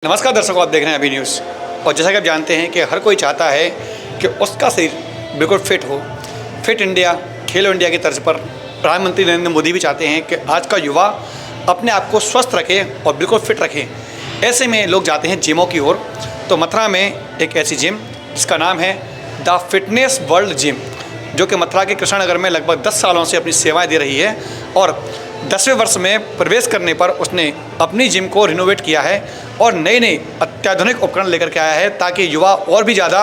नमस्कार दर्शकों, आप देख रहे हैं अभी न्यूज़। और जैसा कि आप जानते हैं कि हर कोई चाहता है कि उसका शरीर बिल्कुल फिट हो। फिट इंडिया, खेलो इंडिया की तर्ज पर प्रधानमंत्री नरेंद्र मोदी भी चाहते हैं कि आज का युवा अपने आप को स्वस्थ रखे और बिल्कुल फिट रखे। ऐसे में लोग जाते हैं जिमों की ओर। तो मथुरा में एक ऐसी जिम जिसका नाम है द फिटनेस वर्ल्ड जिम, जो कि मथुरा के कृष्णा नगर में लगभग 10 सालों से अपनी सेवाएँ दे रही है। और 10वें वर्ष में प्रवेश करने पर उसने अपनी जिम को रिनोवेट किया है और नए नए अत्याधुनिक उपकरण लेकर के आया है ताकि युवा और भी ज़्यादा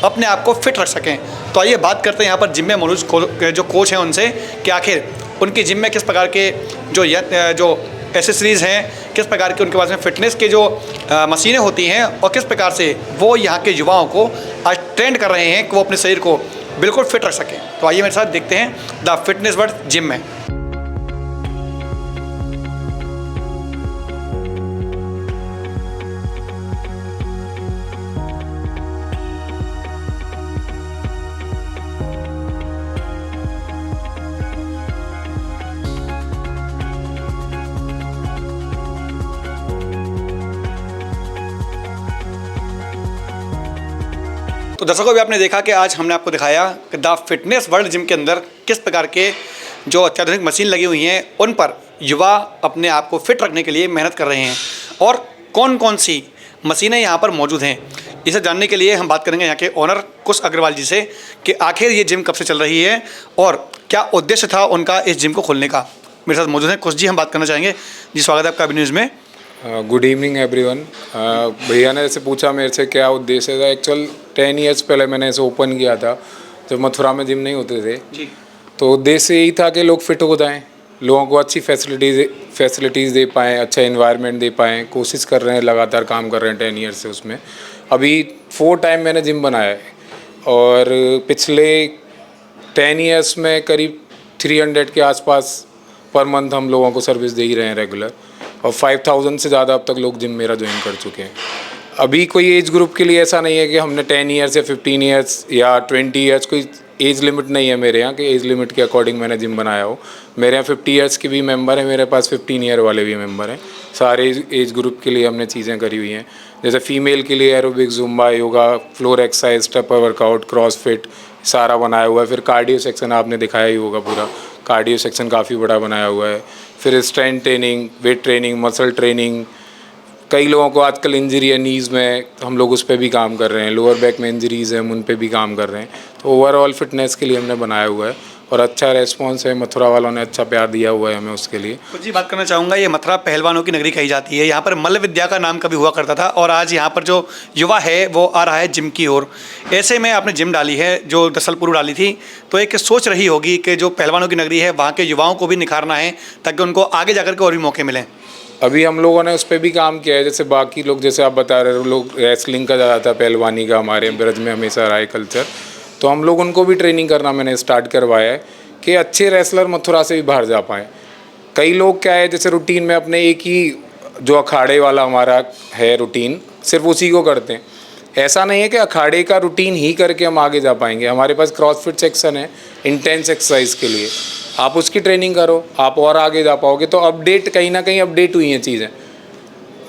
अपने आप को फिट रख सकें। तो आइए बात करते हैं यहाँ पर जिम में मौजूद जो कोच हैं उनसे कि आखिर उनकी जिम में किस प्रकार के जो एसेसरीज़ हैं, किस प्रकार के उनके पास में फ़िटनेस के जो मशीनें होती हैं और किस प्रकार से वो यहाँ के युवाओं को आज ट्रेंड कर रहे हैं कि वो अपने शरीर को बिल्कुल फिट रख सकें। तो आइए मेरे साथ देखते हैं द फिटनेस वर्ल्ड जिम में। तो दर्शकों, भी आपने देखा कि आज हमने आपको दिखाया कि द फिटनेस वर्ल्ड जिम के अंदर किस प्रकार के जो अत्याधुनिक मशीन लगी हुई हैं उन पर युवा अपने आप को फिट रखने के लिए मेहनत कर रहे हैं और कौन कौन सी मशीनें यहाँ पर मौजूद हैं। इसे जानने के लिए हम बात करेंगे यहाँ के ओनर कुश अग्रवाल जी से कि आखिर ये जिम कब से चल रही है और क्या उद्देश्य था उनका इस जिम को खोलने का। मेरे साथ मौजूद हैं कुश जी, हम बात करना चाहेंगे जी। स्वागत है आपका अभी न्यूज़ में। Good evening everyone. भैया ने जैसे पूछा मेरे से क्या उद्देश्य था। एक्चुअल 10 ईयर्स पहले मैंने इसे ओपन किया था जब मथुरा में जिम नहीं होते थे जी। तो उद्देश्य यही था कि लोग फिट हो जाएं, लोगों को अच्छी फैसिलिटीज़ दे पाएँ, अच्छा इन्वायरमेंट दे पाएँ। कोशिश कर रहे हैं, लगातार काम कर रहे हैं 10 ईयर्स से उसमें। अभी 4 टाइम मैंने जिम बनाया है और पिछले 10 ईयर्स में करीब 300 के आसपास पर मंथ हम लोगों को सर्विस दे ही रहे हैं रेगुलर, और 5000 से ज़्यादा अब तक लोग जिम मेरा ज्वाइन कर चुके हैं। अभी कोई एज ग्रुप के लिए ऐसा नहीं है कि हमने 10 ईयर्स या 15 ईयर्स या 20 ईयर्स, कोई एज लिमिट नहीं है मेरे यहाँ कि एज लिमिट के अकॉर्डिंग मैंने जिम बनाया हो। मेरे यहाँ 50 ईयर्स के भी मेंबर हैं, मेरे पास 15 ईयर वाले भी मेंबर हैं। सारे एज ग्रुप के लिए हमने चीज़ें करी हुई हैं। जैसे फीमेल के लिए aerobics, Zumba, yoga, floor exercise, step workout, CrossFit सारा बनाया हुआ है। फिर कार्डियो सेक्शन आपने दिखाया ही होगा, पूरा कार्डियो सेक्शन काफ़ी बड़ा बनाया हुआ है। फिर strength training, wait training, muscle training. कई लोगों को आजकल इंजरी है नीज़ में, हम लोग उस पर भी काम कर रहे हैं। लोअर बैक में इंजरीज़ हैं, हम उन पर भी काम कर रहे हैं। तो ओवरऑल फिटनेस के लिए हमने बनाया हुआ है और अच्छा रेस्पॉन्स है। मथुरा वालों ने अच्छा प्यार दिया हुआ है हमें उसके लिए। कुछ जी बात करना चाहूँगा, ये मथुरा पहलवानों की नगरी कही जाती है। यहाँ पर मल्ल विद्या का नाम कभी हुआ करता था और आज यहाँ पर जो युवा है वो आ रहा है जिम की ओर। ऐसे में आपने जिम डाली है जो 10 साल पूर्व डाली थी, तो एक सोच रही होगी कि जो पहलवानों की नगरी है वहाँ के युवाओं को भी निखारना है ताकि उनको आगे जाकर के और भी मौके मिलें। अभी हम लोगों ने उस पर भी काम किया है। जैसे बाकी लोग, जैसे आप बता रहे हो, लोग रेसलिंग का ज़्यादा था, पहलवानी का हमारे ब्रज में हमेशा रहा है कल्चर, तो हम लोग उनको भी ट्रेनिंग करना मैंने स्टार्ट करवाया है कि अच्छे रेसलर मथुरा से भी बाहर जा पाएँ। कई लोग क्या है, जैसे रूटीन में अपने एक ही जो अखाड़े वाला हमारा है रूटीन, सिर्फ उसी को करते हैं। ऐसा नहीं है कि अखाड़े का रूटीन ही करके हम आगे जा पाएंगे। हमारे पास क्रॉसफिट सेक्शन है इंटेंस एक्सरसाइज के लिए, आप उसकी ट्रेनिंग करो, आप और आगे जा पाओगे। तो अपडेट, कहीं ना कहीं अपडेट हुई हैं चीज़ें।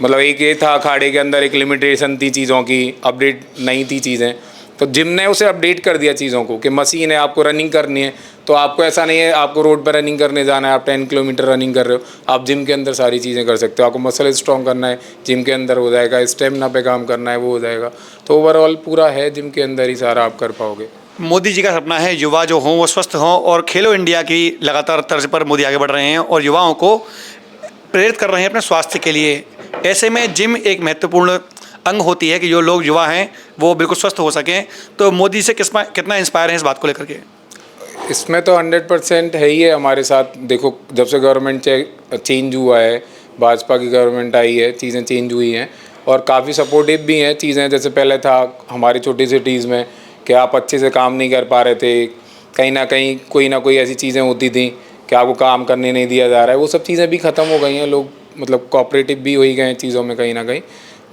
मतलब एक ये था अखाड़े के अंदर एक लिमिटेशन थी चीज़ों की, अपडेट नहीं थी चीज़ें, तो जिम ने उसे अपडेट कर दिया चीज़ों को कि मशीन है, आपको रनिंग करनी है तो आपको ऐसा नहीं है आपको रोड पर रनिंग करने जाना है, आप 10 किलोमीटर रनिंग कर रहे हो, आप जिम के अंदर सारी चीज़ें कर सकते हो। आपको मसल स्ट्रॉन्ग करना है, जिम के अंदर हो जाएगा। स्टेमिना पे काम करना है, वो हो जाएगा। तो ओवरऑल पूरा है जिम के अंदर ही सारा आप कर पाओगे। मोदी जी का सपना है युवा जो हों वो स्वस्थ हों और खेलो इंडिया की लगातार तर्ज पर मोदी आगे बढ़ रहे हैं और युवाओं को प्रेरित कर रहे हैं अपने स्वास्थ्य के लिए। ऐसे में जिम एक महत्वपूर्ण अंग होती है कि जो लोग युवा हैं वो बिल्कुल स्वस्थ हो सकें। तो मोदी से कितना इंस्पायर हैं इस बात को लेकर के? इसमें तो 100% है ही है हमारे साथ। देखो, जब से गवर्नमेंट चेंज हुआ है, भाजपा की गवर्नमेंट आई है, चीज़ें चेंज हुई हैं और काफ़ी सपोर्टिव भी हैं चीज़ें। जैसे पहले था हमारी छोटी सिटीज़ में कि आप अच्छे से काम नहीं कर पा रहे थे, कहीं ना कोई ऐसी चीज़ें होती थी कि आपको काम करने नहीं दिया जा रहा है। वो सब चीज़ें भी ख़त्म हो गई हैं। लोग मतलब कोऑपरेटिव भी हो ही गए हैं चीज़ों में कहीं ना कहीं,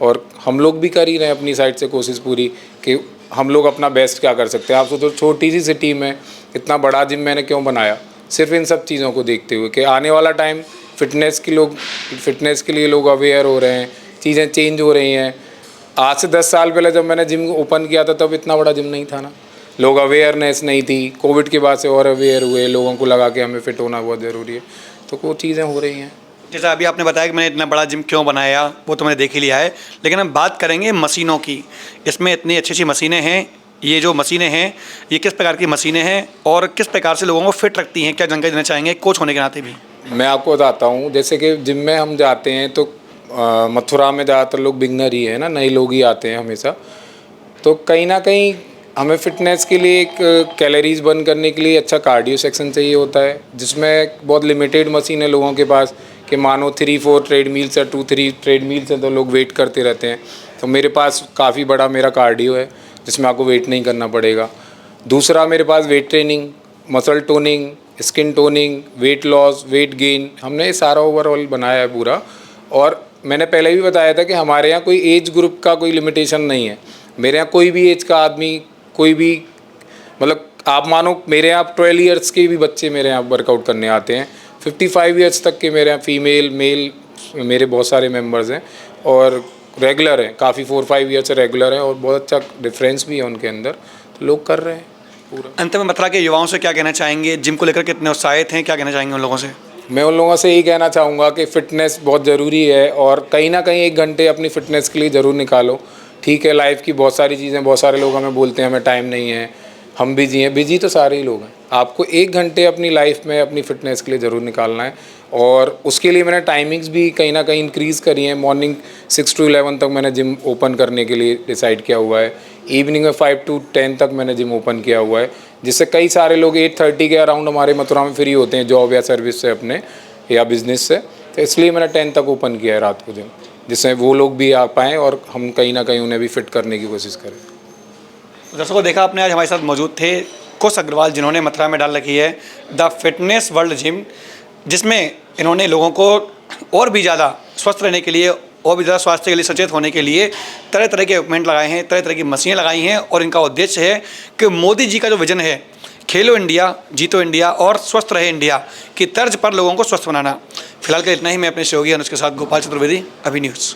और हम लोग भी कर ही रहे हैं अपनी साइड से कोशिश पूरी कि हम लोग अपना बेस्ट क्या कर सकते हैं। आप सोचो, छोटी सी सिटी में इतना बड़ा जिम मैंने क्यों बनाया, सिर्फ इन सब चीज़ों को देखते हुए कि आने वाला टाइम फिटनेस के लिए लोग अवेयर हो रहे हैं चीज़ें चेंज हो रही हैं। आज से 10 साल पहले जब मैंने जिम ओपन किया था तब इतना बड़ा जिम नहीं था ना, लोग अवेयरनेस नहीं थी। कोविड के बाद से और अवेयर हुए, लोगों को लगा कि हमें फिट होना बहुत ज़रूरी है, तो वो चीज़ें हो रही हैं। जैसा अभी आपने बताया कि मैंने इतना बड़ा जिम क्यों बनाया, वो तो मैंने देख ही लिया है, लेकिन हम बात करेंगे मशीनों की। इसमें इतनी अच्छी अच्छी मशीनें हैं, ये जो मशीनें हैं ये किस प्रकार की मशीनें हैं और किस प्रकार से लोगों को फिट रखती हैं, क्या जानकारी देना चाहेंगे कोच होने के नाते भी? मैं आपको बताता हूँ, जैसे कि जिम में हम जाते हैं तो मथुरा में ज़्यादातर लोग बिगनर ही है ना, नए लोग ही आते हैं हमेशा। तो कहीं ना कहीं हमें फिटनेस के लिए एक कैलोरीज बर्न करने के लिए अच्छा कार्डियो सेक्शन चाहिए होता है, जिसमें बहुत लिमिटेड मशीन है लोगों के पास कि मानो 3-4 ट्रेडमिल्स या 2-3 ट्रेडमिल्स हैं तो लोग वेट करते रहते हैं। तो मेरे पास काफ़ी बड़ा मेरा कार्डियो है जिसमें आपको वेट नहीं करना पड़ेगा। दूसरा मेरे पास weight training, muscle toning, skin toning, weight loss, weight gain, हमने ये सारा ओवरऑल बनाया है पूरा। और मैंने पहले भी बताया था कि हमारे यहाँ कोई एज ग्रुप का कोई लिमिटेशन नहीं है। मेरे यहाँ कोई भी एज का आदमी, कोई भी, मतलब आप मानो मेरे यहाँ 12 इयर्स के भी बच्चे मेरे यहाँ वर्कआउट करने आते हैं, 55 इयर्स तक के मेरे यहाँ फीमेल मेल मेरे बहुत सारे मेंबर्स हैं और रेगुलर हैं, काफ़ी 4-5 ईयर से रेगुलर हैं और बहुत अच्छा डिफरेंस भी है उनके अंदर, तो लोग कर रहे हैं पूरा। अंत में मथुरा के युवाओं से क्या कहना चाहेंगे, जिम को लेकर कितने उत्साहित हैं, क्या कहना चाहेंगे उन लोगों से? मैं उन लोगों से यही कहना चाहूँगा कि फ़िटनेस बहुत ज़रूरी है और कहीं ना कहीं 1 घंटे अपनी फ़िटनेस के लिए ज़रूर निकालो। ठीक है, लाइफ की बहुत सारी चीज़ें, बहुत सारे लोग हमें बोलते हैं हमें टाइम नहीं है, हम बिजी हैं, बिजी तो सारे ही लोग हैं। आपको 1 घंटे अपनी लाइफ में अपनी फ़िटनेस के लिए ज़रूर निकालना है और उसके लिए मैंने टाइमिंग्स भी कहीं ना कहीं इंक्रीज़ करी हैं। मॉर्निंग 6 to 11 तक मैंने जिम ओपन करने के लिए डिसाइड किया हुआ है। इवनिंग में 5 to 10 तक मैंने जिम ओपन किया हुआ है, जिससे कई सारे लोग 8:30 के अराउंड हमारे मथुरा में फ्री होते हैं जॉब या सर्विस से अपने या बिज़नेस से। तो इसलिए मैंने 10 तक ओपन किया है रात को जिम, जिससे वो लोग भी आ पाएँ और हम कहीं ना कहीं उन्हें भी फिट करने की कोशिश करें। दर्शकों, देखा आपने, आज हमारे साथ मौजूद थे कोच अग्रवाल, जिन्होंने मथुरा में डाल रखी है द फिटनेस वर्ल्ड जिम, जिसमें इन्होंने लोगों को और भी ज़्यादा स्वस्थ रहने के लिए और भी ज़्यादा स्वास्थ्य के लिए सचेत होने के लिए तरह तरह के इक्विपमेंट लगाए हैं, तरह तरह की मशीनें लगाई हैं और इनका उद्देश्य है कि मोदी जी का जो विजन है खेलो इंडिया, जीतो इंडिया और स्वस्थ रहे इंडिया की तर्ज पर लोगों को स्वस्थ बनाना। फिलहाल के इतना ही। मैं अपने सहयोगी अनुज के साथ गोपाल चतुर्वेदी, अभी न्यूज़।